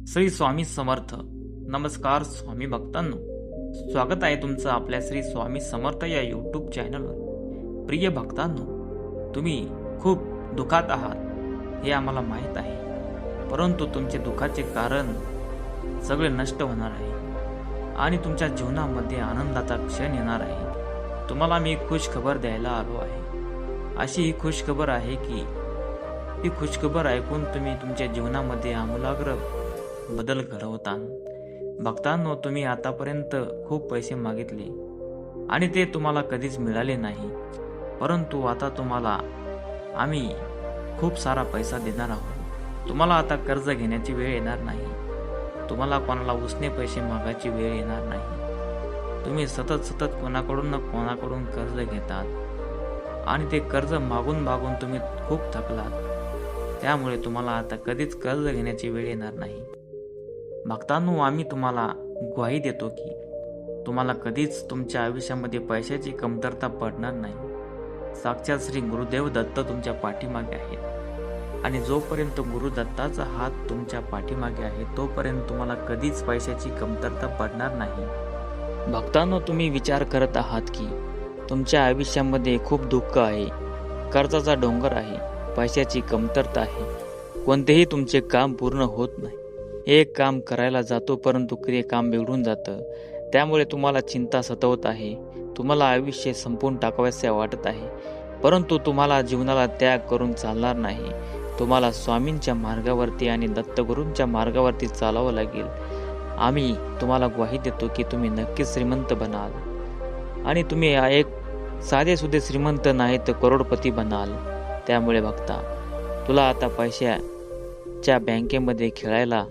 श्री स्वामी समर्थ. नमस्कार स्वामी भक्तांनो, स्वागत आहे तुमचं आपल्या श्री स्वामी समर्थ या यूट्यूब चॅनलवर. प्रिय भक्तांनो, तुम्ही खूप दुःखात आहात हे आम्हाला माहीत आहे, परंतु तुमचे दुःखाचे कारण सगळे नष्ट होणार आहे आणि तुमच्या जीवनामध्ये आनंदाचा क्षण येणार आहे. तुम्हाला मी खुश खबर द्यायला आलो आहे. अशी ही खुश खबर आहे की ही खुशखबर ऐकून तुम्ही तुमच्या जीवनामध्ये आमूलाग्र बदल घडवतान. भक्तांनो, तुम्ही आतापर्यंत खूप पैसे मागितले आणि ते तुम्हाला कधीच मिळाले नाही, परंतु आता तुम्हाला आम्ही खूप सारा पैसा देणार आहोत. तुम्हाला आता कर्ज घेण्याची वेळ येणार नाही. तुम्हाला कोणाला उसने पैसे मागायची वेळ येणार नाही. तुम्ही सतत कोणाकडून ना कोणाकडून कर्ज घेतात आणि ते कर्ज मागून तुम्ही खूप थकलात. त्यामुळे तुम्हाला आता कधीच कर्ज घेण्याची वेळ येणार नाही. भक्तांनो, आम्ही तुम्हाला ग्वाही देतो की तुम्हाला कधीच तुमच्या आयुष्यामध्ये पैशाची कमतरता पडणार नाही. साक्षात श्री गुरुदेव दत्त तुमच्या पाठीमागे आहेत आणि जोपर्यंत गुरुदत्ताचा हात तुमच्या पाठीमागे आहे तोपर्यंत तुम्हाला कधीच पैशाची कमतरता पडणार नाही. भक्तांनो, तुम्ही विचार करत आहात की तुमच्या आयुष्यामध्ये खूप दुःख आहे, कर्जाचा डोंगर आहे, पैशाची कमतरता आहे, कोणतेही तुमचे काम पूर्ण होत नाही. एक काम करायला जातो परंतु ते काम बिघडून जातं. त्यामुळे तुम्हाला चिंता सतावत आहे. तुम्हाला आयुष्य संपवून टाकावेसे वाटत आहे, परंतु तुम्हाला जीवनाला त्याग करून चालणार नाही. तुम्हाला स्वामींच्या मार्गावरती आणि दत्तगुरूंच्या मार्गावरती चालावं लागेल. आम्ही तुम्हाला ग्वाही देतो की तुम्ही नक्कीच श्रीमंत बनाल आणि तुम्ही एक साधे सुधे श्रीमंत नाही तर करोडपती बनाल. त्यामुळे भक्ता, तुला आता पैशाच्या बँकेमध्ये खेळायला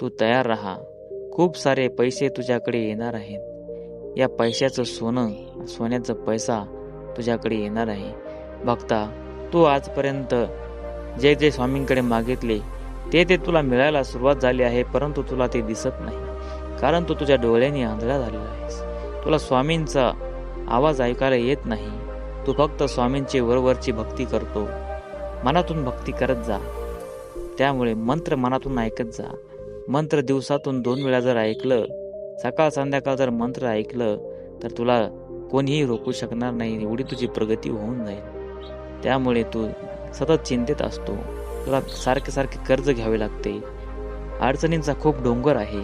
तू तयार राहा. खूप सारे पैसे तुझ्याकडे येणार आहेत. या पैशाचं सोन्याचा पैसा तुझ्याकडे येणार आहे. भक्ता, तू आजपर्यंत जे जे स्वामींकडे मागितले ते तुला मिळायला सुरुवात झाली आहे, परंतु तुला ते दिसत नाही, कारण तू तुझ्या डोळ्यांनी आंधळा झालेला आहेस. तुला स्वामींचा आवाज ऐकायला येत नाही. तू फक्त स्वामींची वरवरची भक्ती करतो. मनातून भक्ती करत जा. त्यामुळे मंत्र मनातून ऐकत जा. मंत्र दिवसातून 2 वेळा जर ऐकलं, सकाळ संध्याकाळ जर मंत्र ऐकलं, तर तुला कोणीही रोखू शकणार नाही. एवढी तुझी प्रगती होऊन जाईल. त्यामुळे तू सतत चिंतेत असतो. तुला सारखे कर्ज घ्यावे लागते. अडचणींचा खूप डोंगर आहे.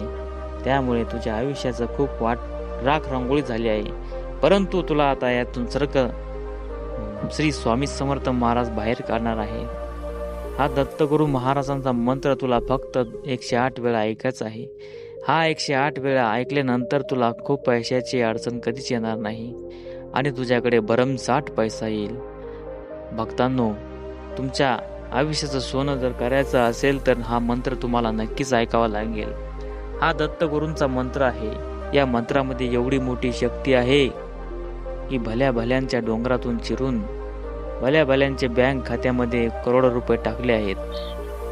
त्यामुळे तुझ्या आयुष्याचं खूप राख रांगोळी झाली आहे, परंतु तुला आता यातून श्री स्वामी समर्थ महाराज बाहेर काढणार आहे. हा दत्तगुरु महाराजांचा मंत्र तुला फक्त 108 वेळा ऐकायचा आहे. हा 108 वेळा ऐकल्यानंतर तुला खूप पैशाची अडचण कधीच येणार नाही आणि तुझ्याकडे भरमसाठ पैसा येईल. भक्तांनो, तुमच्या आयुष्याचं सोनं जर करायचं असेल तर हा मंत्र तुम्हाला नक्कीच ऐकावा लागेल. हा दत्तगुरूंचा मंत्र आहे. या मंत्रामध्ये एवढी मोठी शक्ती आहे की भल्यांच्या डोंगरातून चिरून भल्यांचे बँक खात्यामध्ये करोडो रुपये टाकले आहेत.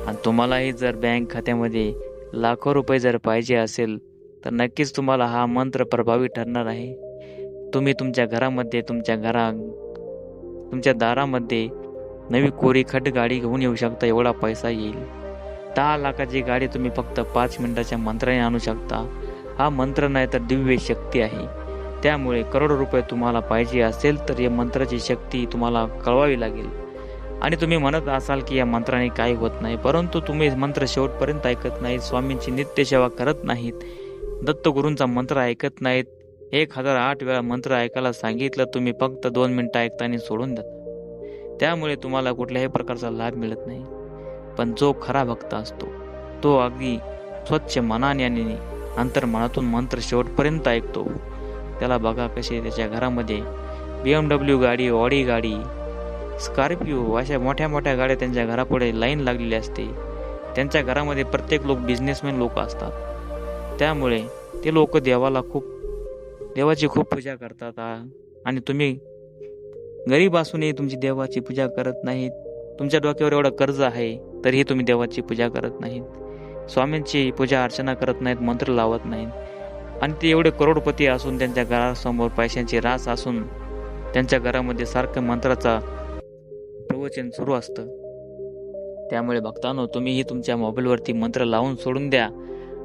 आणि तुम्हालाही जर बँक खात्यामध्ये लाखो रुपये जर पाहिजे असेल तर नक्कीच तुम्हाला हा मंत्र प्रभावी ठरणार आहे. तुम्ही तुमच्या घरामध्ये तुमच्या दारामध्ये नवी कोरी खट गाडी घेऊन येऊ शकता. एवढा पैसा येईल. 10 लाखाची गाडी तुम्ही फक्त 5 मिनिटाच्या मंत्राने आणू शकता. हा मंत्र नाही तर दिव्य शक्ती आहे. त्यामुळे करोडो रुपये तुम्हाला पाहिजे असेल तर या मंत्राची शक्ती तुम्हाला कळवावी लागेल. आणि तुम्ही म्हणत असाल की या मंत्राने काही होत नाही, परंतु तुम्ही मंत्र शेवटपर्यंत ऐकत नाहीत. स्वामींची नित्यसेवा करत नाहीत. दत्तगुरूंचा मंत्र ऐकत नाहीत. 1008 वेळा मंत्र ऐकायला सांगितलं, तुम्ही फक्त 2 मिनिटं ऐकता आणि सोडून देता. त्यामुळे तुम्हाला कुठल्याही प्रकारचा लाभ मिळत नाही. पण जो खरा भक्त असतो तो अगदी स्वच्छ मनाने आणि अंतर्मनातून मंत्र शेवटपर्यंत ऐकतो. त्याला बघा कसे त्याच्या घरामध्ये BMW गाडी, ऑडी गाडी, स्कॉर्पिओ अशा मोठ्या गाड्या त्यांच्या घरापुढे लाईन लागलेली असते. त्यांच्या घरामध्ये प्रत्येक लोक बिझनेसमॅन लोक असतात. त्यामुळे ते लोक देवाची खूप पूजा करतात. आणि तुम्ही गरीब असूनही तुमची देवाची पूजा करत नाहीत. तुमच्या डोक्यावर एवढं कर्ज आहे तरीही तुम्ही देवाची पूजा करत नाहीत. स्वामींची पूजा अर्चना करत नाहीत, मंत्र लावत नाहीत. आणि ते एवढे करोडपती असून त्यांच्या घरासमोर पैशांची रास असून त्यांच्या घरामध्ये सारखं मंत्राचा प्रवचन सुरू असतं. त्यामुळे भक्तांनो, तुम्हीही तुमच्या मोबाईलवरती मंत्र लावून सोडून द्या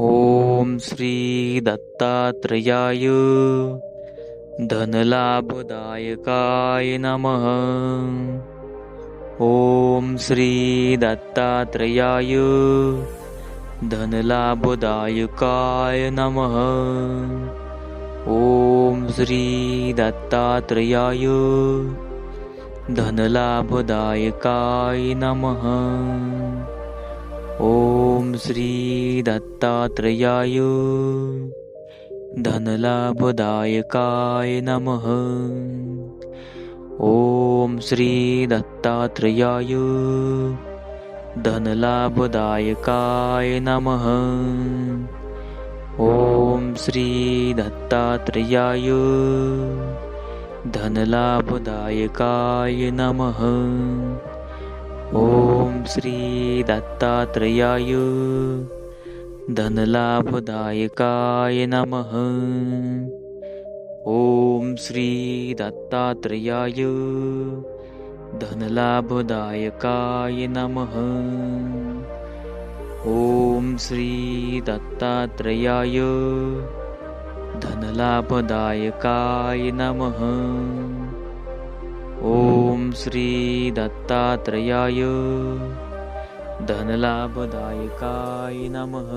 ओम श्री दत्तात्रेयाय धनलाभदायकाय नमः। ओम श्री दत्तात्रेयाय धनलाभदायकाय नमः। ओम श्री दत्तात्रेयाय धनलाभदायकाय नमः। ओम श्री दत्तात्रेयाय धनलाभदायकाय नमः। ओम श्री दत्तात्रेयाय धनलाभदायकाय नमः। ओम श्री दत्तात्रेयाय धनलाभदायकाय नमः। ओम श्री दत्तात्रेयाय धनलाभदायकाय नमः। ओम श्री दत्तात्रेयाय धनलाभदायकाय नमः। ओम श्री दत्तात्रेयाय धनलाभदायकाय नमः। ओम श्री दत्तात्रेयाय धनलाभदायकाय नमः।